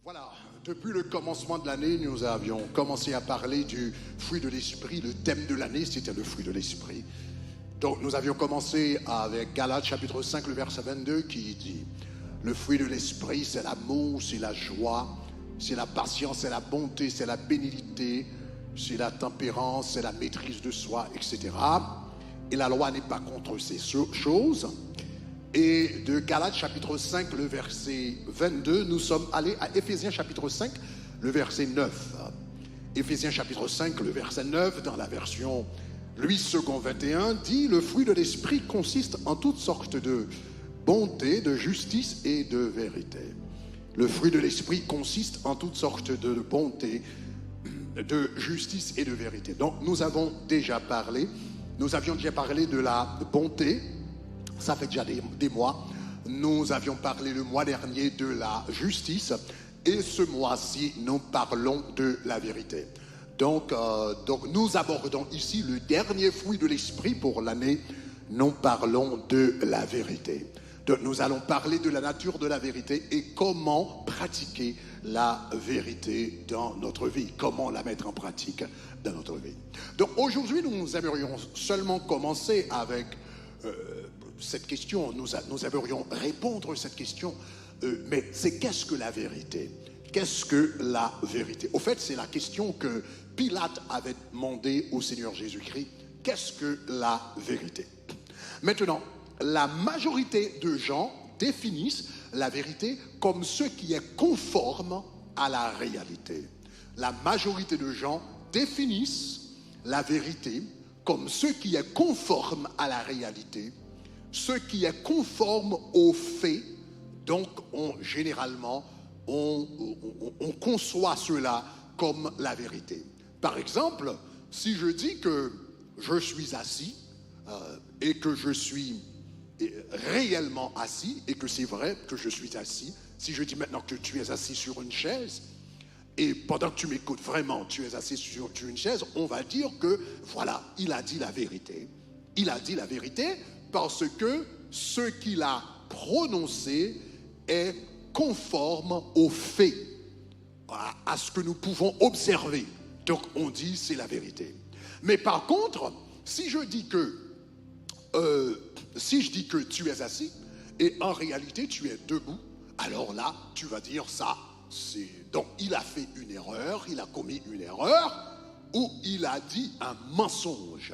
Voilà, depuis le commencement de l'année, nous avions commencé à parler du fruit de l'esprit. Le thème de l'année, c'était le fruit de l'esprit. Donc nous avions commencé avec Galates chapitre 5, le verset 22 qui dit: le fruit de l'esprit, c'est l'amour, c'est la joie, c'est la patience, c'est la bonté, c'est la bénignité, c'est la tempérance, c'est la maîtrise de soi, etc. Et la loi n'est pas contre ces choses. Et de Galates chapitre 5, le verset 22, nous sommes allés à Éphésiens chapitre 5, le verset 9. Éphésiens chapitre 5, le verset 9, dans la version Louis II 21, dit: le fruit de l'esprit consiste en toutes sortes de bonté, de justice et de vérité. Le fruit de l'esprit consiste en toutes sortes de bonté, de justice et de vérité. Donc nous avions déjà parlé de la bonté. Ça fait déjà des mois. Nous avions parlé le mois dernier de la justice. Et ce mois-ci, nous parlons de la vérité. Donc nous abordons ici le dernier fruit de l'esprit pour l'année. Nous parlons de la vérité. Donc nous allons parler de la nature de la vérité et comment pratiquer la vérité dans notre vie. Comment la mettre en pratique dans notre vie. Donc aujourd'hui, nous aimerions seulement commencer avec cette question. Nous aimerions répondre à cette question. Mais c'est qu'est-ce que la vérité? Qu'est-ce que la vérité? Au fait, c'est la question que Pilate avait demandé au Seigneur Jésus-Christ. Qu'est-ce que la vérité? Maintenant, la majorité de gens définissent la vérité comme ce qui est conforme à la réalité. La majorité de gens définissent la vérité comme ce qui est conforme à la réalité, ce qui est conforme aux faits. Donc, généralement, on conçoit cela comme la vérité. Par exemple, si je dis que je suis assis et que je suis réellement assis et que c'est vrai que je suis assis, si je dis maintenant que tu es assis sur une chaise, et pendant que tu m'écoutes vraiment, tu es assis sur une chaise, on va dire que, voilà, il a dit la vérité. Il a dit la vérité parce que ce qu'il a prononcé est conforme aux faits, à ce que nous pouvons observer. Donc on dit c'est la vérité. Mais par contre, si je dis que tu es assis et en réalité tu es debout, alors là, tu vas dire ça. Donc il a fait une erreur, il a commis une erreur ou il a dit un mensonge.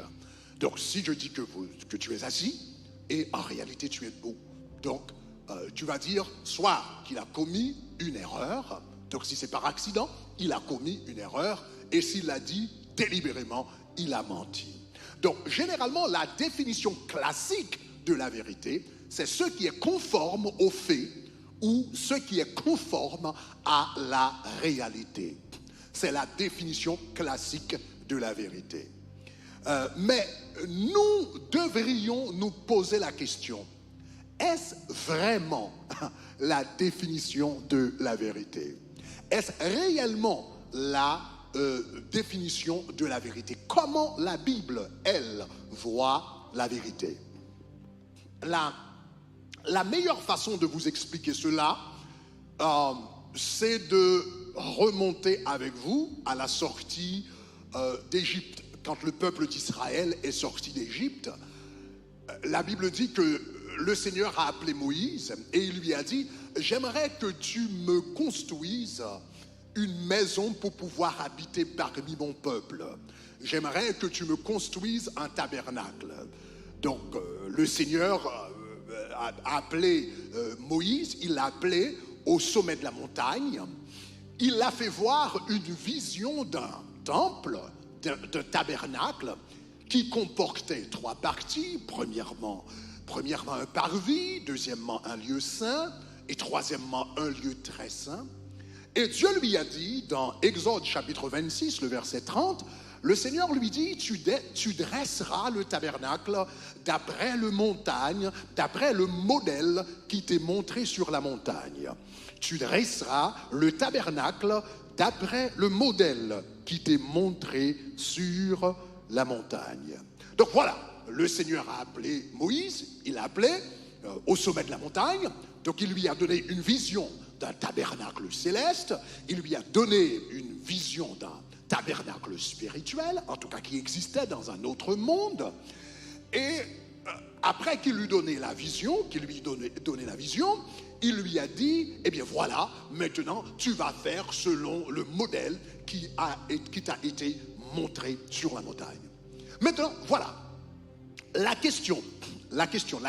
Donc si je dis que tu es assis et en réalité tu es debout, donc tu vas dire soit qu'il a commis une erreur, donc si c'est par accident, il a commis une erreur, et s'il l'a dit délibérément, il a menti. Donc généralement la définition classique de la vérité, c'est ce qui est conforme aux faits ou ce qui est conforme à la réalité. C'est la définition classique de la vérité. Mais nous devrions nous poser la question: est-ce vraiment la définition de la vérité? Est-ce réellement la définition de la vérité? Comment la Bible, elle, voit la vérité? La meilleure façon de vous expliquer cela, c'est de remonter avec vous à la sortie d'Égypte. Quand le peuple d'Israël est sorti d'Égypte, la Bible dit que le Seigneur a appelé Moïse et il lui a dit: j'aimerais que tu me construises une maison pour pouvoir habiter parmi mon peuple. J'aimerais que tu me construises un tabernacle. Donc le Seigneur a appelé Moïse, il l'a appelé au sommet de la montagne. Il l'a fait voir une vision d'un temple, d'un tabernacle qui comportait 3 parties. Premièrement un parvis, deuxièmement un lieu saint et troisièmement un lieu très saint. Et Dieu lui a dit dans Exode chapitre 26, le verset 30, le Seigneur lui dit: tu dresseras le tabernacle d'après le modèle qui t'est montré sur la montagne. Tu dresseras le tabernacle d'après le modèle qui t'est montré sur la montagne. Donc voilà, le Seigneur a appelé Moïse, il l'a appelé au sommet de la montagne. Donc il lui a donné une vision d'un tabernacle céleste, il lui a donné une vision d'un tabernacle spirituel, en tout cas qui existait dans un autre monde. Et après qu'il lui donnait la vision, il lui a dit, eh bien voilà, maintenant tu vas faire selon le modèle qui t'a été montré sur la montagne. Maintenant, voilà, la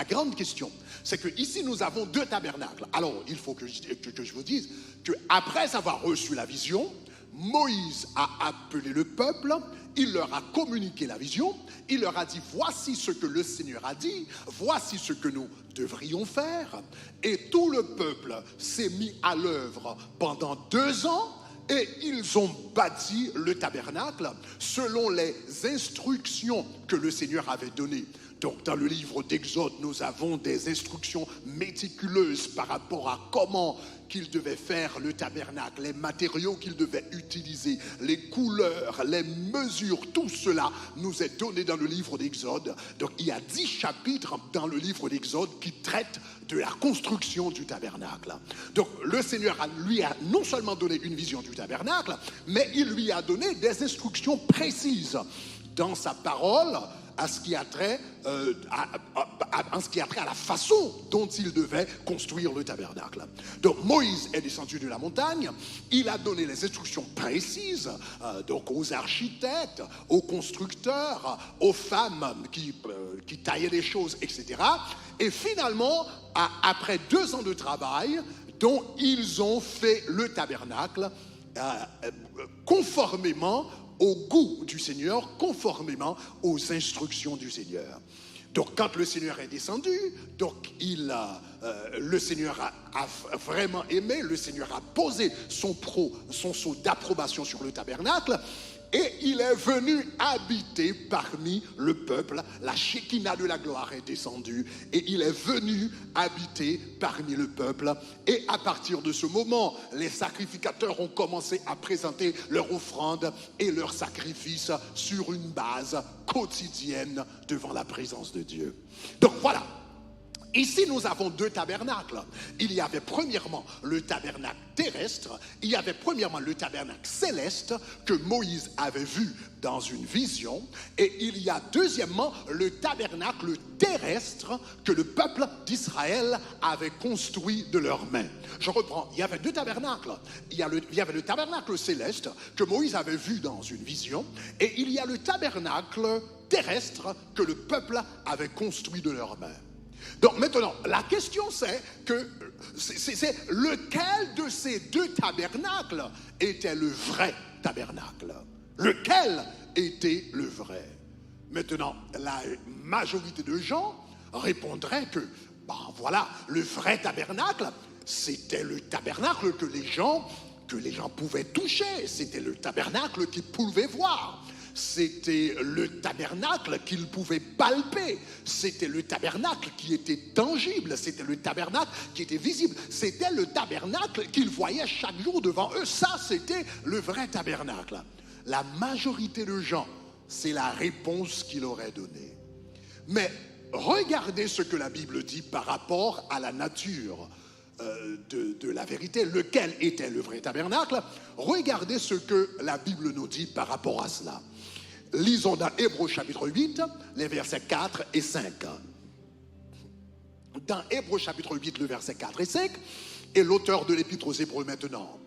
grande question, c'est que ici nous avons deux tabernacles. Alors, il faut que je vous dise qu'après avoir reçu la vision, Moïse a appelé le peuple, il leur a communiqué la vision, il leur a dit voici ce que le Seigneur a dit, voici ce que nous devrions faire. Et tout le peuple s'est mis à l'œuvre pendant 2 ans et ils ont bâti le tabernacle selon les instructions que le Seigneur avait données. Donc dans le livre d'Exode, nous avons des instructions méticuleuses par rapport à comment qu'il devait faire le tabernacle, les matériaux qu'il devait utiliser, les couleurs, les mesures, tout cela nous est donné dans le livre d'Exode. Donc il y a 10 chapitres dans le livre d'Exode qui traitent de la construction du tabernacle. Donc le Seigneur lui a non seulement donné une vision du tabernacle, mais il lui a donné des instructions précises dans sa parole, en ce qui a trait à la façon dont il devait construire le tabernacle. Donc Moïse est descendu de la montagne, il a donné les instructions précises donc aux architectes, aux constructeurs, aux femmes qui taillaient les choses, etc. Et finalement, après 2 ans de travail, dont ils ont fait le tabernacle conformément au goût du Seigneur, conformément aux instructions du Seigneur. Donc quand le Seigneur est descendu, donc le Seigneur a vraiment aimé, le Seigneur a posé son sceau d'approbation sur le tabernacle, et il est venu habiter parmi le peuple. La Shekinah de la gloire est descendue et il est venu habiter parmi le peuple. Et à partir de ce moment, les sacrificateurs ont commencé à présenter leurs offrandes et leurs sacrifices sur une base quotidienne devant la présence de Dieu. Donc voilà. Ici, nous avons 2 tabernacles. Il y avait premièrement le tabernacle terrestre, il y avait premièrement le tabernacle céleste que Moïse avait vu dans une vision, et il y a deuxièmement le tabernacle terrestre que le peuple d'Israël avait construit de leurs mains. Je reprends, il y avait 2 tabernacles. Il y avait le tabernacle céleste que Moïse avait vu dans une vision, et il y a le tabernacle terrestre que le peuple avait construit de leurs mains. Donc maintenant, la question c'est lequel de ces 2 tabernacles était le vrai tabernacle? Lequel était le vrai? Maintenant, la majorité de gens répondraient que, voilà, le vrai tabernacle, c'était le tabernacle que les gens pouvaient toucher, c'était le tabernacle qu'ils pouvaient voir. C'était le tabernacle qu'ils pouvaient palper. C'était le tabernacle qui était tangible. C'était le tabernacle qui était visible. C'était le tabernacle qu'ils voyaient chaque jour devant eux. Ça, c'était le vrai tabernacle. La majorité de gens, c'est la réponse qu'ils auraient donnée. Mais regardez ce que la Bible dit par rapport à la nature de la vérité, lequel était le vrai tabernacle. Regardez ce que la Bible nous dit par rapport à cela. Lisons dans Hébreux chapitre 8, les versets 4 et 5. Dans Hébreux chapitre 8, le verset 4 et 5, et l'auteur de l'épître aux Hébreux maintenant,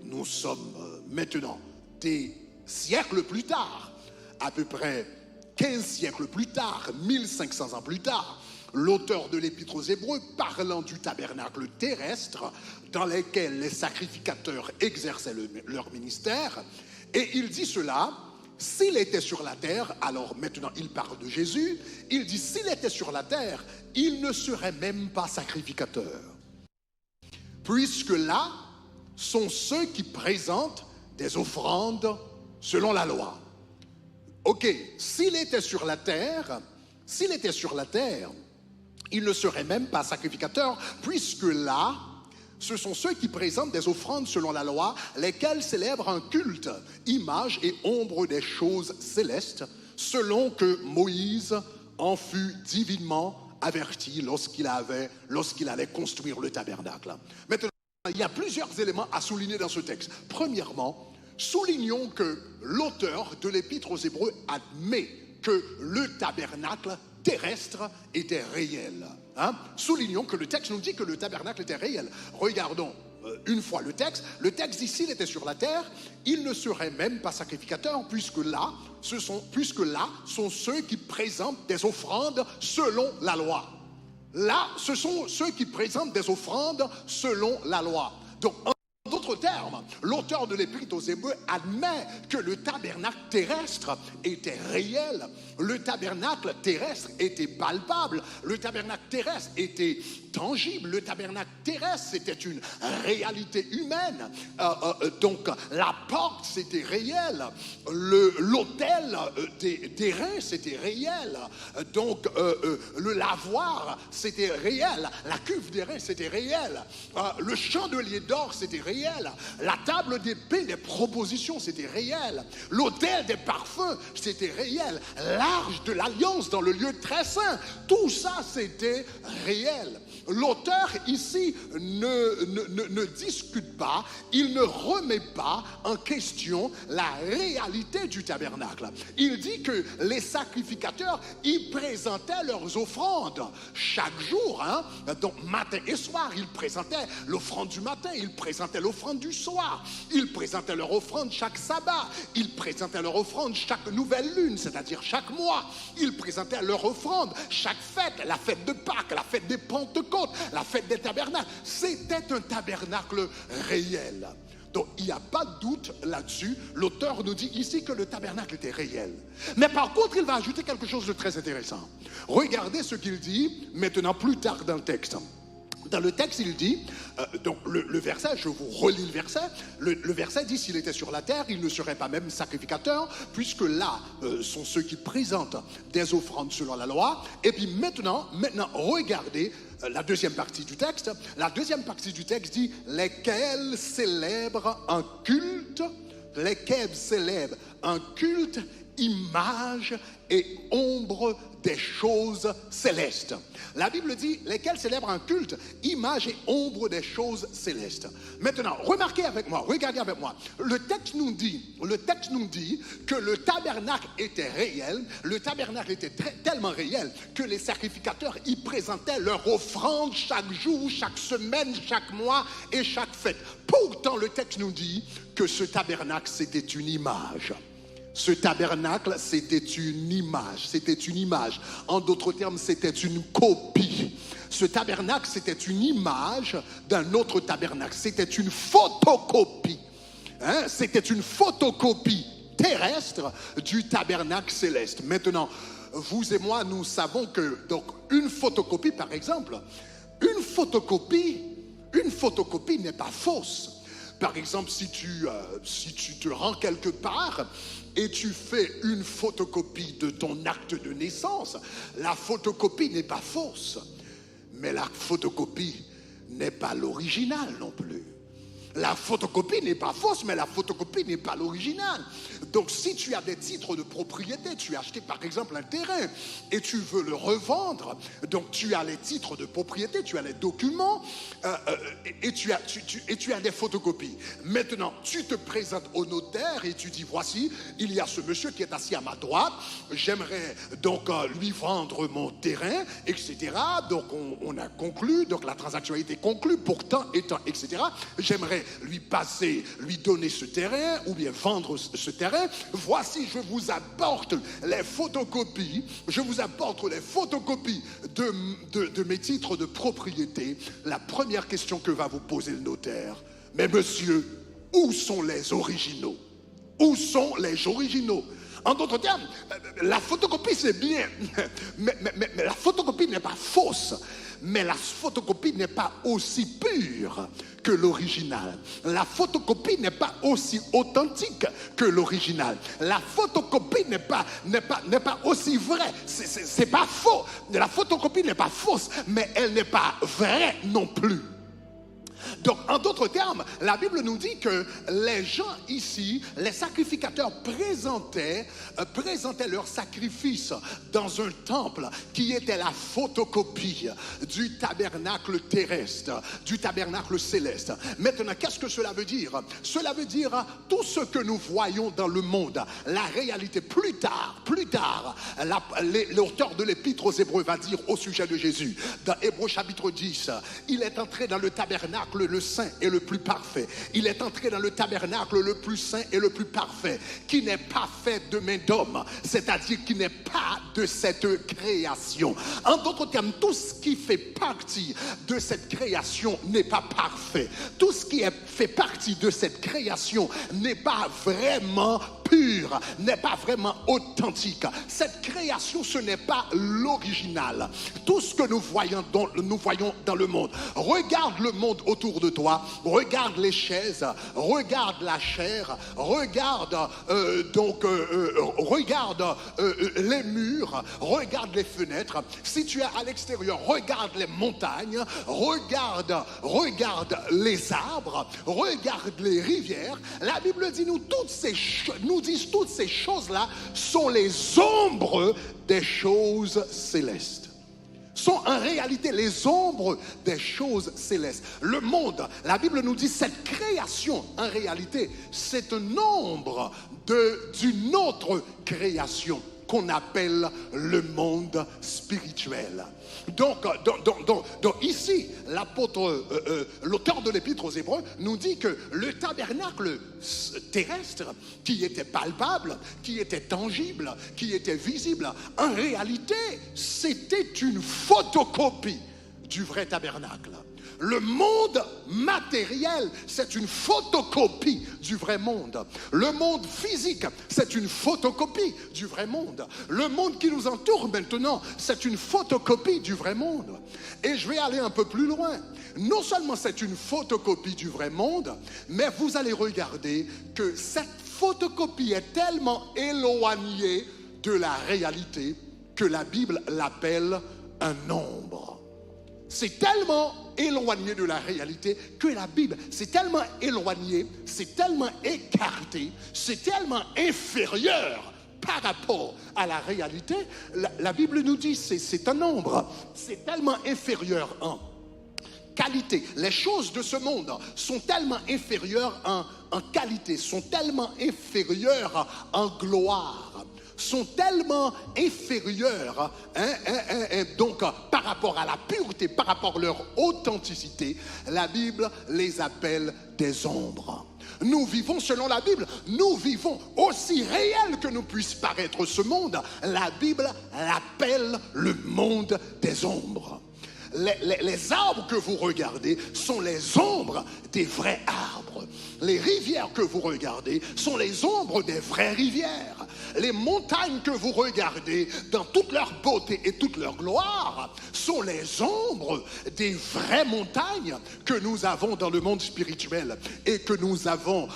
nous sommes maintenant des siècles plus tard, à peu près 15 siècles plus tard, 1500 ans plus tard, l'auteur de l'épître aux Hébreux, parlant du tabernacle terrestre dans lequel les sacrificateurs exerçaient leur ministère, et il dit cela: s'il était sur la terre, alors maintenant il parle de Jésus, il dit s'il était sur la terre, il ne serait même pas sacrificateur. Puisque là sont ceux qui présentent des offrandes selon la loi. Ok, s'il était sur la terre, il ne serait même pas sacrificateur, puisque là, ce sont ceux qui présentent des offrandes selon la loi, lesquels célèbrent un culte, image et ombre des choses célestes, selon que Moïse en fut divinement averti lorsqu'il allait construire le tabernacle. Maintenant, il y a plusieurs éléments à souligner dans ce texte. Premièrement, soulignons que l'auteur de l'Épître aux Hébreux admet que le tabernacle terrestre était réel. Soulignons que le texte nous dit que le tabernacle était réel. Regardons une fois le texte. Le texte dit s'il était sur la terre, il ne serait même pas sacrificateur, puisque là sont ceux qui présentent des offrandes selon la loi. Là, ce sont ceux qui présentent des offrandes selon la loi. Donc, en d'autres termes, l'auteur de l'Épître aux Hébreux admet que le tabernacle terrestre était réel. Le tabernacle terrestre était palpable. Le tabernacle terrestre était tangible. Le tabernacle terrestre, c'était une réalité humaine. Donc, la porte, c'était réel. L'autel des reins, c'était réel. Donc, le lavoir, c'était réel. La cuve des reins, c'était réel. Le chandelier d'or, c'était réel. La table d'épée des propositions, c'était réel. L'autel des parfums, c'était réel. L'arche de l'alliance dans le lieu très saint, tout ça, c'était réel. L'auteur ici ne discute pas, il ne remet pas en question la réalité du tabernacle. Il dit que les sacrificateurs y présentaient leurs offrandes chaque jour. Donc matin et soir, ils présentaient l'offrande du matin, ils présentaient l'offrande du soir, ils présentaient leur offrande chaque sabbat, ils présentaient leur offrande chaque nouvelle lune, c'est-à-dire chaque mois, ils présentaient leur offrande chaque fête, la fête de Pâques, la fête des Pentecôtes, la fête des tabernacles. C'était un tabernacle réel. Donc il n'y a pas de doute là-dessus. L'auteur nous dit ici que le tabernacle était réel. Mais par contre, il va ajouter quelque chose de très intéressant. Regardez ce qu'il dit maintenant plus tard dans le texte. Dans le texte, il dit, donc le verset, je vous relis le verset, le verset dit, s'il était sur la terre, il ne serait pas même sacrificateur, puisque là sont ceux qui présentent des offrandes selon la loi. Et puis maintenant, regardez la deuxième partie du texte. La deuxième partie du texte dit, lesquels célèbrent un culte, image et ombre des choses célestes. La Bible dit, lesquels célèbrent un culte, image et ombre des choses célestes. Maintenant, remarquez avec moi, regardez avec moi. Le texte nous dit que le tabernacle était réel. Le tabernacle était tellement réel que les sacrificateurs y présentaient leur offrande chaque jour, chaque semaine, chaque mois et chaque fête. Pourtant, le texte nous dit que ce tabernacle, c'était une image. Ce tabernacle, c'était une image. En d'autres termes, c'était une copie. Ce tabernacle, c'était une image d'un autre tabernacle. C'était une photocopie. C'était une photocopie terrestre du tabernacle céleste. Maintenant, vous et moi, nous savons que, donc, une photocopie, par exemple, une photocopie n'est pas fausse. Par exemple, si tu te rends quelque part et tu fais une photocopie de ton acte de naissance, la photocopie n'est pas fausse, mais la photocopie n'est pas l'original non plus. La photocopie n'est pas fausse, mais la photocopie n'est pas l'original. Donc si tu as des titres de propriété, tu as acheté par exemple un terrain et tu veux le revendre, donc tu as les titres de propriété, tu as les documents et tu as des photocopies. Maintenant, tu te présentes au notaire et tu dis, voici, il y a ce monsieur qui est assis à ma droite, j'aimerais donc lui vendre mon terrain, etc. Donc on a conclu, donc la transaction a été conclue pour tant et tant, etc. J'aimerais lui donner ce terrain ou bien vendre ce terrain. Voici, je vous apporte les photocopies de mes titres de propriété. La première question que va vous poser le notaire, mais monsieur, où sont les originaux? Où sont les originaux? En d'autres termes, la photocopie c'est bien, mais la photocopie n'est pas fausse. Mais la photocopie n'est pas aussi pure que l'original. La photocopie n'est pas aussi authentique que l'original. La photocopie n'est pas aussi vraie. C'est pas faux. La photocopie n'est pas fausse, mais elle n'est pas vraie non plus. Donc, en d'autres termes, la Bible nous dit que les gens ici, les sacrificateurs présentaient leur sacrifice dans un temple qui était la photocopie du tabernacle terrestre, du tabernacle céleste. Maintenant, qu'est-ce que cela veut dire? Cela veut dire tout ce que nous voyons dans le monde, la réalité. Plus tard, l'auteur de l'Épître aux Hébreux va dire au sujet de Jésus, dans Hébreux chapitre 10, il est entré dans le tabernacle le saint et le plus parfait. Il est entré dans le tabernacle le plus saint et le plus parfait, qui n'est pas fait de main d'homme, c'est-à-dire qui n'est pas de cette création. En d'autres termes, tout ce qui fait partie de cette création n'est pas parfait. Tout ce qui fait partie de cette création n'est pas vraiment pur, n'est pas vraiment authentique. Cette création, ce n'est pas l'original. Tout ce que nous voyons dans le monde, regarde le monde autour de toi, regarde les chaises, regarde la chair, regarde les murs, regarde les fenêtres. Si tu es à l'extérieur, regarde les montagnes, regarde les arbres, regarde les rivières. La Bible dit toutes ces choses-là sont les ombres des choses célestes. Sont en réalité les ombres des choses célestes. Le monde, la Bible nous dit, cette création, en réalité, c'est un ombre d'une autre création qu'on appelle le monde spirituel. Donc ici, l'auteur de l'Épître aux Hébreux nous dit que le tabernacle terrestre, qui était palpable, qui était tangible, qui était visible, en réalité, c'était une photocopie du vrai tabernacle. Le monde matériel, c'est une photocopie du vrai monde. Le monde physique, c'est une photocopie du vrai monde. Le monde qui nous entoure maintenant, c'est une photocopie du vrai monde. Et je vais aller un peu plus loin. Non seulement c'est une photocopie du vrai monde, mais vous allez regarder que cette photocopie est tellement éloignée de la réalité que la Bible l'appelle un ombre. C'est tellement éloigné de la réalité que la Bible, c'est tellement éloigné, c'est tellement écarté, c'est tellement inférieur par rapport à la réalité. La Bible nous dit c'est un ombre, c'est tellement inférieur en qualité. Les choses de ce monde sont tellement inférieures en qualité, sont tellement inférieures en gloire, sont tellement inférieures donc par rapport à la pureté, par rapport à leur authenticité. La Bible les appelle des ombres. Nous vivons selon la Bible, nous vivons aussi réel que nous puisse paraître ce monde. La Bible l'appelle le monde des ombres. Les arbres que vous regardez sont les ombres des vrais arbres. Les rivières que vous regardez sont les ombres des vraies rivières. Les montagnes que vous regardez dans toute leur beauté et toute leur gloire sont les ombres des vraies montagnes que nous avons dans le monde spirituel et que nous avons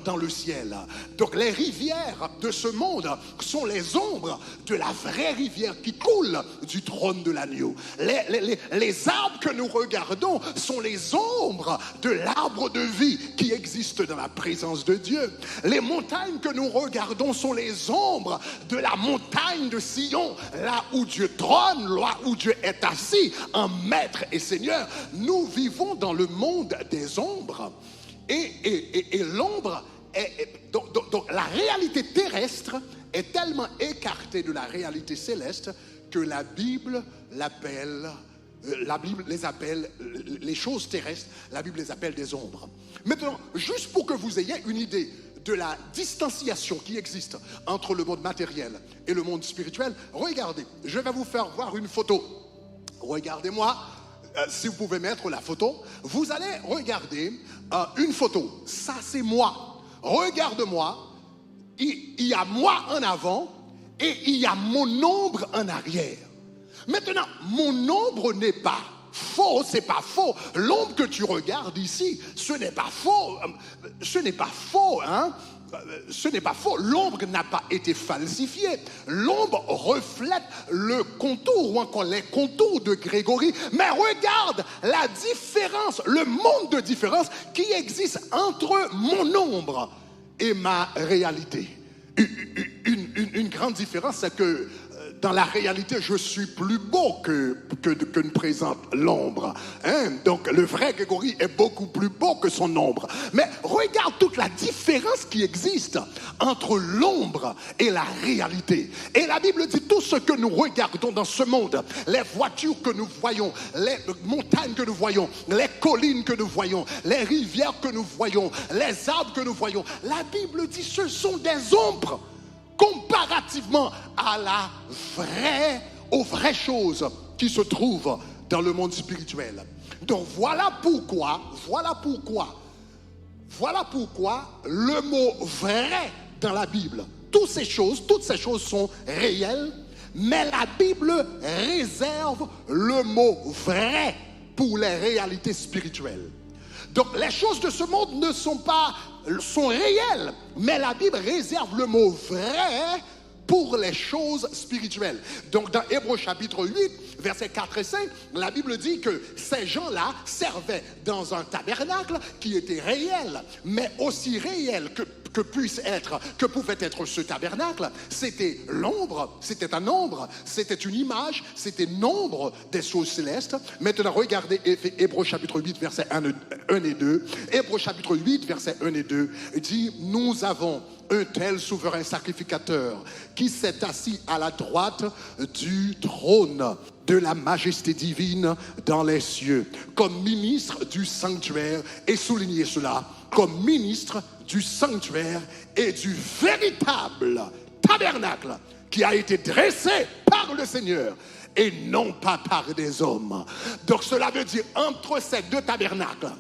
dans le ciel. Donc les rivières de ce monde sont les ombres de la vraie rivière qui coule du trône de l'agneau. Les arbres que nous regardons sont les ombres de l'arbre de vie qui existe dans la présence de Dieu. Les montagnes que nous regardons sont les ombres de la montagne de Sion, là où Dieu trône, là où Dieu est assis en maître et seigneur. Nous vivons dans le monde des ombres et l'ombre donc la réalité terrestre est tellement écartée de la réalité céleste que la Bible les appelle, les choses terrestres, la Bible les appelle des ombres. Maintenant, juste pour que vous ayez une idée de la distanciation qui existe entre le monde matériel et le monde spirituel, regardez, je vais vous faire voir une photo. Regardez-moi, si vous pouvez mettre la photo, vous allez regarder une photo. Ça, c'est moi. Regarde-moi, il y a moi en avant et il y a mon ombre en arrière. Maintenant, mon ombre n'est pas faux, c'est pas faux. L'ombre que tu regardes ici, ce n'est pas faux, hein. ce n'est pas faux, l'ombre n'a pas été falsifiée. L'ombre reflète le contour ou encore les contours de Grégory. Mais regarde la différence, le monde de différence qui existe entre mon ombre et ma réalité. Une grande différence, c'est que dans la réalité, je suis plus beau que ne présente l'ombre. Donc, le vrai Grégory est beaucoup plus beau que son ombre. Mais regarde toute la différence qui existe entre l'ombre et la réalité. Et la Bible dit tout ce que nous regardons dans ce monde, les voitures que nous voyons, les montagnes que nous voyons, les collines que nous voyons, les rivières que nous voyons, les arbres que nous voyons. La Bible dit ce sont des ombres comparativement aux vraies choses qui se trouvent dans le monde spirituel. Donc voilà pourquoi le mot vrai dans la Bible, toutes ces choses sont réelles, mais la Bible réserve le mot vrai pour les réalités spirituelles. Donc les choses de ce monde sont réelles, mais la Bible réserve le mot vrai pour les choses spirituelles. Donc dans Hébreux chapitre 8, versets 4 et 5, la Bible dit que ces gens-là servaient dans un tabernacle qui était réel, mais aussi réel que pouvait être ce tabernacle, c'était l'ombre, c'était un ombre, c'était une image, c'était nombre des choses célestes. Maintenant, regardez Hébreux chapitre 8, versets 1 et 2. Hébreux chapitre 8, versets 1 et 2 dit « Nous avons un tel souverain sacrificateur qui s'est assis à la droite du trône de la majesté divine dans les cieux, comme ministre du sanctuaire, et soulignez cela, comme ministre du sanctuaire et du véritable tabernacle qui a été dressé par le Seigneur et non pas par des hommes. » Donc cela veut dire entre ces deux tabernacles,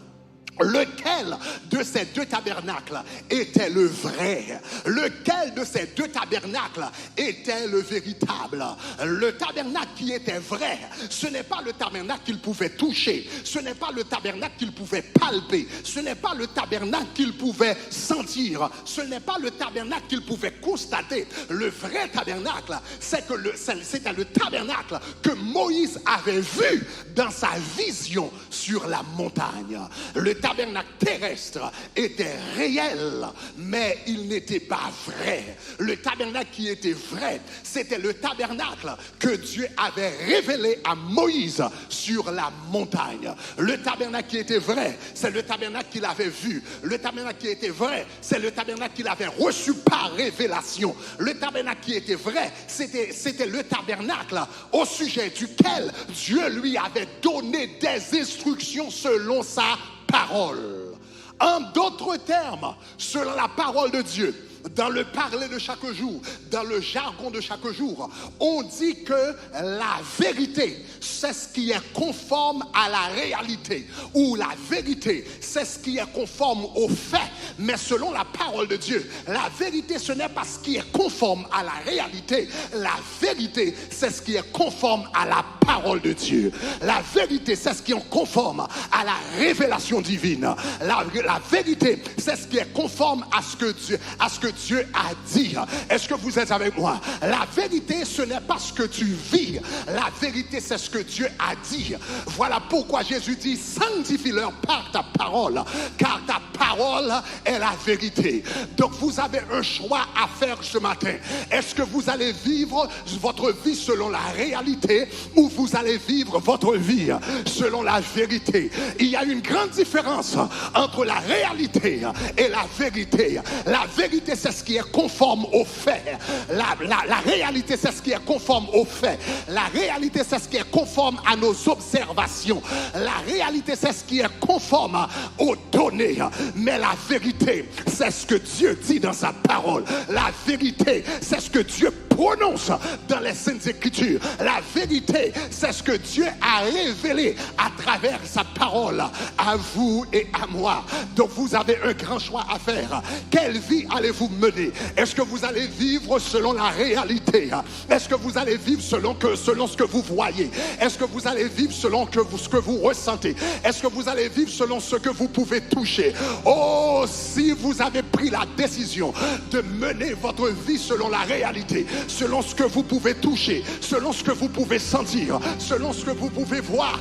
lequel de ces deux tabernacles était le vrai? Lequel de ces deux tabernacles était le véritable? Le tabernacle qui était vrai, ce n'est pas le tabernacle qu'il pouvait toucher, ce n'est pas le tabernacle qu'il pouvait palper, ce n'est pas le tabernacle qu'il pouvait sentir, ce n'est pas le tabernacle qu'il pouvait constater. Le vrai tabernacle, c'était le tabernacle que Moïse avait vu dans sa vision sur la montagne. Le tabernacle terrestre était réel, mais il n'était pas vrai. Le tabernacle qui était vrai, c'était le tabernacle que Dieu avait révélé à Moïse sur la montagne. Le tabernacle qui était vrai, c'est le tabernacle qu'il avait vu. Le tabernacle qui était vrai, c'est le tabernacle qu'il avait reçu par révélation. Le tabernacle qui était vrai, c'était le tabernacle au sujet duquel Dieu lui avait donné des instructions selon sa parole. En d'autres termes, selon la parole de Dieu, dans le parler de chaque jour, dans le jargon de chaque jour, on dit que la vérité, c'est ce qui est conforme à la réalité, ou la vérité, c'est ce qui est conforme aux faits. Mais selon la parole de Dieu, la vérité, ce n'est pas ce qui est conforme à la réalité. La vérité, c'est ce qui est conforme à la parole de Dieu. La vérité, c'est ce qui est conforme à la révélation divine. La vérité, c'est ce qui est conforme à ce que Dieu a dit. Est-ce que vous êtes avec moi? La vérité, ce n'est pas ce que tu vis. La vérité, c'est ce que Dieu a dit. Voilà pourquoi Jésus dit: sanctifie-leur par ta parole, car ta parole est la vérité. Donc vous avez un choix à faire ce matin. Est-ce que vous allez vivre votre vie selon la réalité, ou vous allez vivre votre vie selon la vérité? Il y a une grande différence entre la réalité et la vérité. La vérité, c'est ce qui est conforme aux faits. La réalité, c'est ce qui est conforme aux faits. La réalité, c'est ce qui est conforme à nos observations. La réalité, c'est ce qui est conforme aux données. Mais la vérité, c'est ce que Dieu dit dans sa parole. La vérité, c'est ce que Dieu prononce dans les Saintes Écritures. La vérité, c'est ce que Dieu a révélé à travers sa parole à vous et à moi. Donc vous avez un grand choix à faire. Quelle vie allez-vous mener? Est-ce que vous allez vivre selon la réalité? Est-ce que vous allez vivre selon ce que vous voyez? Est-ce que vous allez vivre selon ce que vous ressentez? Est-ce que vous allez vivre selon ce que vous pouvez toucher? Oh, Oh, si vous avez pris la décision de mener votre vie selon la réalité, selon ce que vous pouvez toucher, selon ce que vous pouvez sentir, selon ce que vous pouvez voir,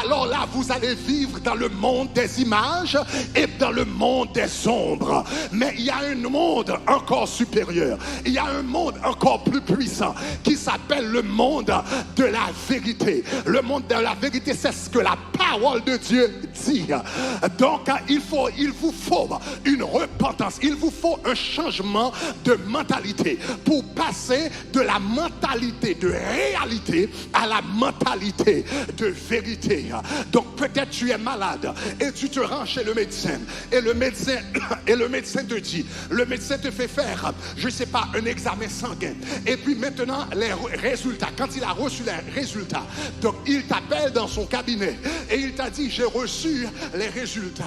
alors là, vous allez vivre dans le monde des images et dans le monde des ombres. Mais il y a un monde encore supérieur, il y a un monde encore plus puissant qui s'appelle le monde de la vérité. Le monde de la vérité, c'est ce que la parole de Dieu dit. Donc, il vous faut une repentance, il vous faut un changement de mentalité pour passer de la mentalité de réalité à la mentalité de vérité. Donc, peut-être tu es malade et tu te rends chez le médecin et le médecin te dit, le médecin te fait faire, je ne sais pas, un examen sanguin. Et puis maintenant, les résultats, quand il a reçu les résultats, donc il t'appelle dans son cabinet et il t'a dit, j'ai reçu les résultats.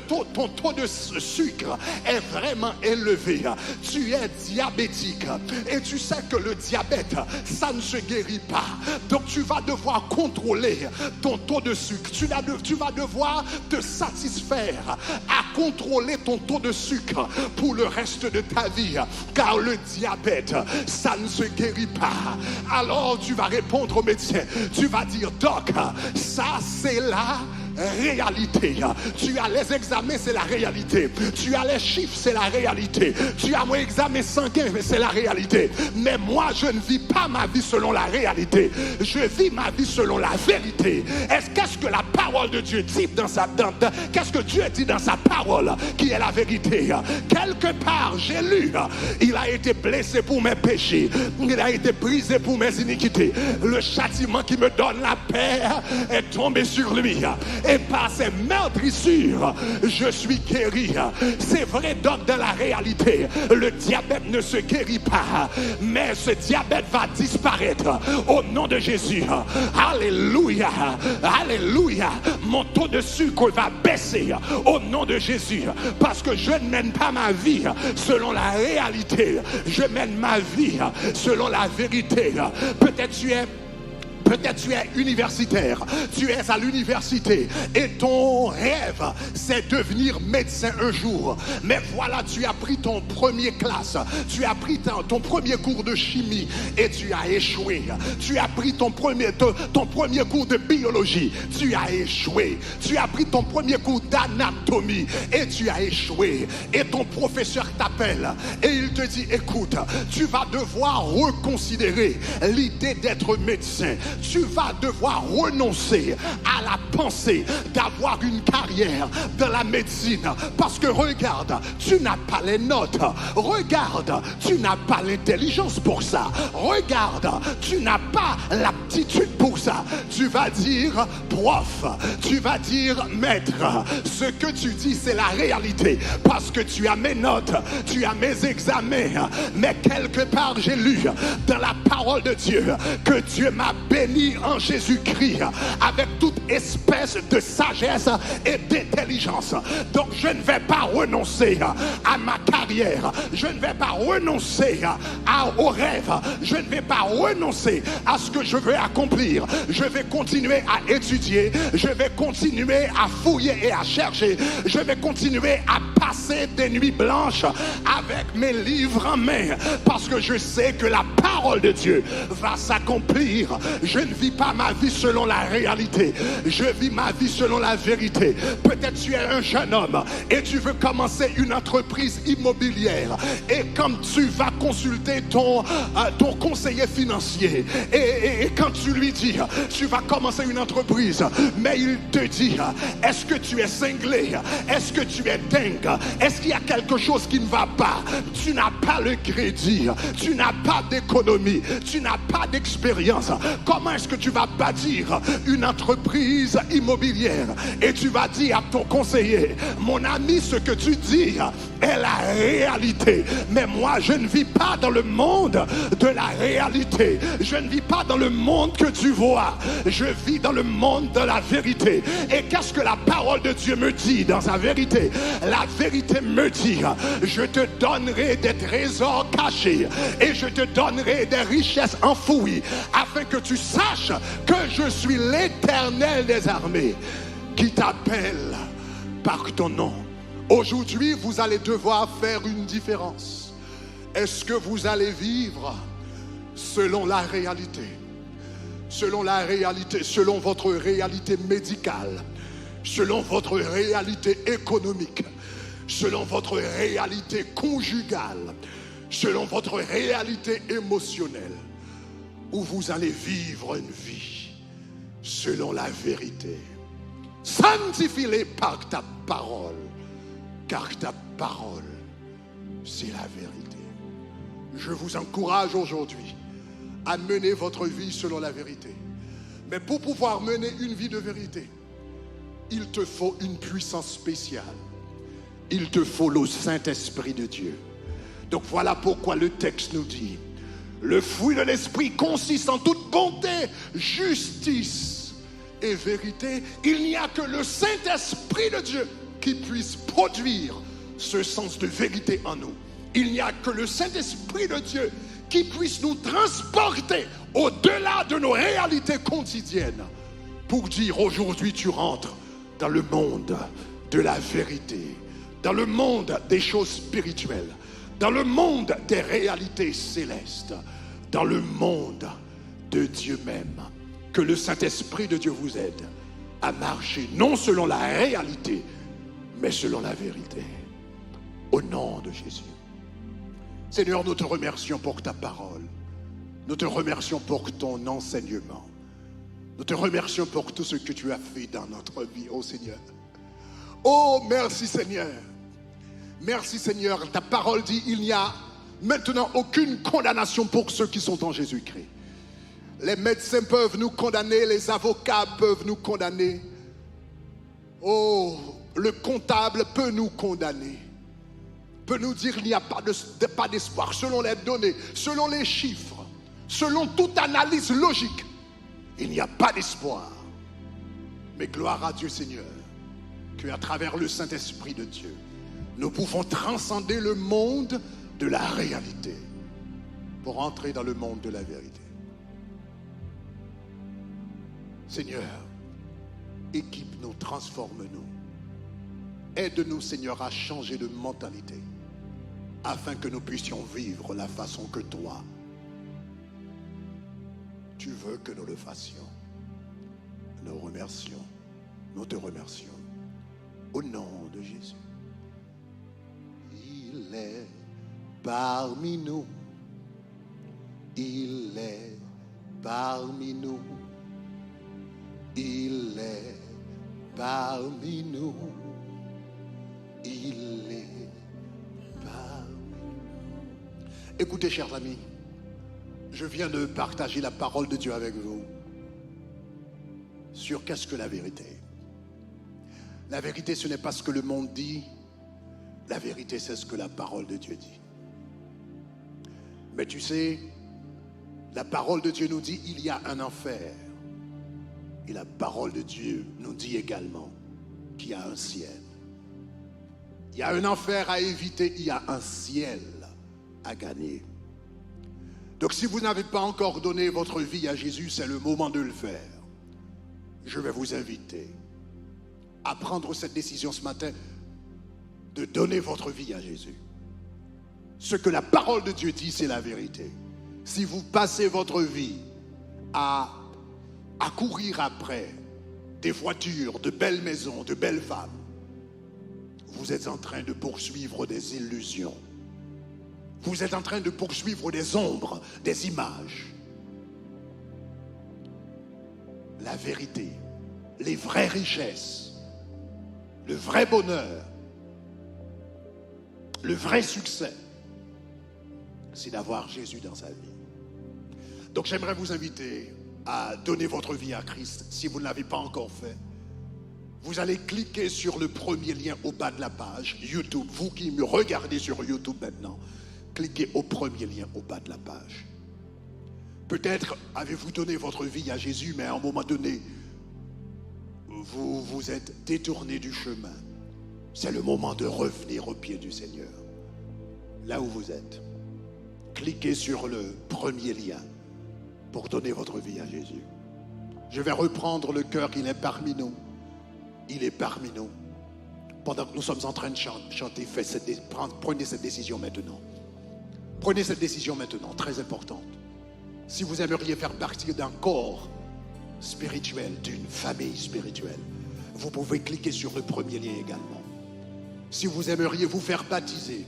Ton taux de sucre est vraiment élevé. Tu es diabétique et tu sais que le diabète, ça ne se guérit pas. Donc tu vas devoir contrôler ton taux de sucre. Tu vas devoir te satisfaire à contrôler ton taux de sucre pour le reste de ta vie, car le diabète, ça ne se guérit pas. Alors tu vas répondre au médecin, tu vas dire, doc, ça c'est la réalité. Tu as les examens, c'est la réalité. Tu as les chiffres, c'est la réalité. Tu as mon examen sanguin, c'est la réalité. Mais moi, je ne vis pas ma vie selon la réalité. Je vis ma vie selon la vérité. Qu'est-ce que la parole de Dieu dit qu'est-ce que Dieu dit dans sa parole qui est la vérité? Quelque part, j'ai lu, il a été blessé pour mes péchés, il a été brisé pour mes iniquités. Le châtiment qui me donne la paix est tombé sur lui. Et par ses meurtrissures, je suis guéri. C'est vrai, donc dans la réalité, le diabète ne se guérit pas, mais ce diabète va disparaître au nom de Jésus. Alléluia, alléluia. Mon taux de sucre va baisser au nom de Jésus, parce que je ne mène pas ma vie selon la réalité, je mène ma vie selon la vérité. Peut-être tu es universitaire, tu es à l'université et ton rêve c'est devenir médecin un jour. Mais voilà, tu as pris ton premier classe, tu as pris ton premier cours de chimie et tu as échoué. Tu as pris ton premier cours de biologie, tu as échoué. Tu as pris ton premier cours d'anatomie et tu as échoué. Et ton professeur t'appelle et il te dit, écoute, tu vas devoir reconsidérer l'idée d'être médecin. Tu vas devoir renoncer à la pensée d'avoir une carrière dans la médecine, parce que regarde, tu n'as pas les notes, regarde, tu n'as pas l'intelligence pour ça, regarde, tu n'as pas l'aptitude pour ça. Tu vas dire prof, tu vas dire maître. Ce que tu dis, c'est la réalité, parce que tu as mes notes, tu as mes examens. Mais quelque part, j'ai lu dans la parole de Dieu que Dieu m'a béni en Jésus-Christ avec toute espèce de sagesse et d'intelligence. Donc je ne vais pas renoncer à ma carrière, je ne vais pas renoncer au rêve, je ne vais pas renoncer à ce que je veux accomplir. Je vais continuer à étudier, je vais continuer à fouiller et à chercher, je vais continuer à passer des nuits blanches avec mes livres en main, parce que je sais que la parole de Dieu va s'accomplir. Je ne vis pas ma vie selon la réalité, je vis ma vie selon la vérité. Peut-être tu es un jeune homme et tu veux commencer une entreprise immobilière, et comme tu vas consulter ton conseiller financier et quand tu lui dis tu vas commencer une entreprise, mais il te dit, est-ce que tu es cinglé, est-ce que tu es dingue, est-ce qu'il y a quelque chose qui ne va pas? Tu n'as pas le crédit, tu n'as pas d'économie, tu n'as pas d'expérience. Comment est-ce que tu vas bâtir une entreprise immobilière? Et tu vas dire à ton conseiller, mon ami, ce que tu dis est la réalité, mais moi je ne vis pas dans le monde de la réalité, je ne vis pas dans le monde que tu vois, je vis dans le monde de la vérité. Et qu'est-ce que la parole de Dieu me dit dans sa vérité? La vérité me dit, je te donnerai des trésors cachés et je te donnerai des richesses enfouies, afin que tu saches que je suis l'Éternel des armées, qui t'appelle par ton nom. Aujourd'hui, vous allez devoir faire une différence. Est-ce que vous allez vivre selon la réalité? Selon la réalité, selon votre réalité médicale, selon votre réalité économique, selon votre réalité conjugale, selon votre réalité émotionnelle, où vous allez vivre une vie selon la vérité. Sanctifie-les par ta parole, car ta parole, c'est la vérité. Je vous encourage aujourd'hui à mener votre vie selon la vérité. Mais pour pouvoir mener une vie de vérité, il te faut une puissance spéciale. Il te faut le Saint-Esprit de Dieu. Donc voilà pourquoi le texte nous dit: le fruit de l'Esprit consiste en toute bonté, justice et vérité. Il n'y a que le Saint-Esprit de Dieu qui puisse produire ce sens de vérité en nous. Il n'y a que le Saint-Esprit de Dieu qui puisse nous transporter au-delà de nos réalités quotidiennes pour dire: aujourd'hui tu rentres dans le monde de la vérité, dans le monde des choses spirituelles, dans le monde des réalités célestes, dans le monde de Dieu même. Que le Saint-Esprit de Dieu vous aide à marcher non selon la réalité, mais selon la vérité. Au nom de Jésus. Seigneur, nous te remercions pour ta parole. Nous te remercions pour ton enseignement. Nous te remercions pour tout ce que tu as fait dans notre vie, oh Seigneur. Oh, merci Seigneur. Merci Seigneur. Ta parole dit: il n'y a maintenant aucune condamnation pour ceux qui sont en Jésus-Christ. Les médecins peuvent nous condamner, les avocats peuvent nous condamner. Oh, le comptable peut nous condamner. Peut nous dire qu'il n'y a pas d'espoir, selon les données, selon les chiffres, selon toute analyse logique. Il n'y a pas d'espoir. Mais gloire à Dieu Seigneur, qu'à travers le Saint-Esprit de Dieu, nous pouvons transcender le monde de la réalité pour entrer dans le monde de la vérité. Seigneur, équipe-nous, transforme-nous. Aide-nous, Seigneur, à changer de mentalité afin que nous puissions vivre la façon que toi, tu veux que nous le fassions. Nous remercions, nous te remercions. Au nom de Jésus. Il est parmi nous. Il est parmi nous. Il est parmi nous. Il est parmi nous. Écoutez, chers amis, je viens de partager la parole de Dieu avec vous sur qu'est-ce que la vérité. La vérité, ce n'est pas ce que le monde dit. La vérité, c'est ce que la parole de Dieu dit. Mais tu sais, la parole de Dieu nous dit il y a un enfer. Et la parole de Dieu nous dit également qu'il y a un ciel. Il y a un enfer à éviter, il y a un ciel à gagner. Donc si vous n'avez pas encore donné votre vie à Jésus, c'est le moment de le faire. Je vais vous inviter à prendre cette décision ce matin de donner votre vie à Jésus. Ce que la parole de Dieu dit, c'est la vérité. Si vous passez votre vie à courir après des voitures, de belles maisons, de belles femmes, vous êtes en train de poursuivre des illusions. Vous êtes en train de poursuivre des ombres, des images. La vérité, les vraies richesses, le vrai bonheur, le vrai succès, c'est d'avoir Jésus dans sa vie. Donc j'aimerais vous inviter à donner votre vie à Christ. Si vous ne l'avez pas encore fait, vous allez cliquer sur le premier lien au bas de la page YouTube. Vous qui me regardez sur YouTube maintenant, cliquez au premier lien au bas de la page. Peut-être avez-vous donné votre vie à Jésus, mais à un moment donné, vous vous êtes détourné du chemin. C'est le moment de revenir aux pieds du Seigneur. Là où vous êtes, cliquez sur le premier lien pour donner votre vie à Jésus. Je vais reprendre le cœur, il est parmi nous. Il est parmi nous. Pendant que nous sommes en train de chanter, prenez cette décision maintenant. Prenez cette décision maintenant, très importante. Si vous aimeriez faire partie d'un corps spirituel, d'une famille spirituelle, vous pouvez cliquer sur le premier lien également. Si vous aimeriez vous faire baptiser,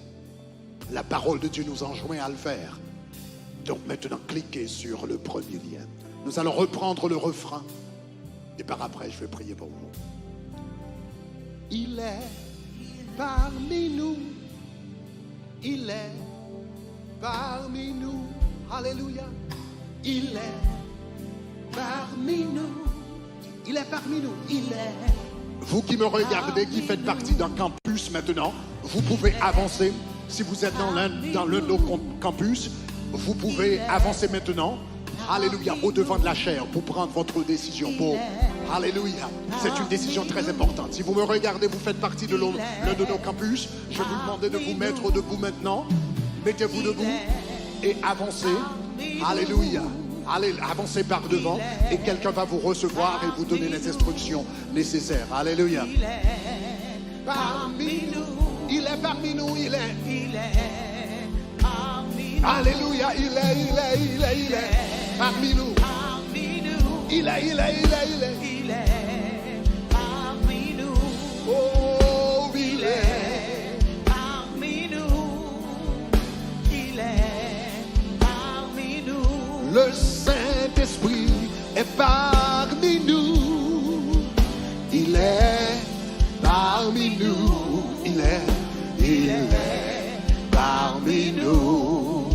la parole de Dieu nous enjoint à le faire. Donc maintenant, cliquez sur le premier lien. Nous allons reprendre le refrain. Et par après, je vais prier pour vous. Il est parmi nous. Il est parmi nous. Alléluia. Il est parmi nous. Il est parmi nous. Il est. Vous qui me regardez, qui faites partie d'un campus maintenant, vous pouvez avancer. Si vous êtes dans l'un de nos campus, vous pouvez avancer maintenant. Alléluia, au-devant de la chair pour prendre votre décision. Alléluia, c'est une décision très importante. Si vous me regardez, vous faites partie de l'un de nos campus, je vais vous demander de vous mettre debout maintenant. Mettez-vous debout et avancez. Alléluia. Allez, avancez par devant et quelqu'un va vous recevoir et vous donner les instructions nécessaires. Alléluia. Il est parmi nous. Il est parmi nous. Il est parmi nous. Alléluia. Il est parmi nous. Il est parmi nous. Oh, il est parmi nous. Il est parmi nous. Le Saint-Esprit est parmi nous. Il est parmi nous. Il est parmi nous.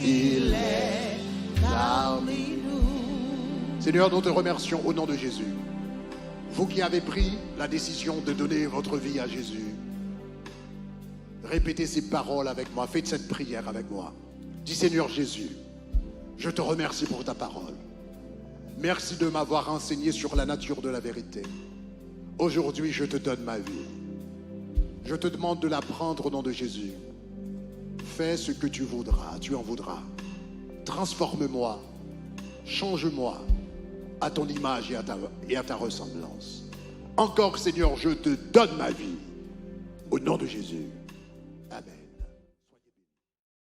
Il est parmi nous. Seigneur, nous te remercions au nom de Jésus. Vous qui avez pris la décision de donner votre vie à Jésus, répétez ces paroles avec moi. Faites cette prière avec moi. Dis, Seigneur Jésus, je te remercie pour ta parole. Merci de m'avoir enseigné sur la nature de la vérité. Aujourd'hui, je te donne ma vie. Je te demande de la prendre au nom de Jésus. Fais ce que tu voudras, tu en voudras. Transforme-moi, change-moi à ton image et à ta ressemblance. Encore, Seigneur, je te donne ma vie. Au nom de Jésus.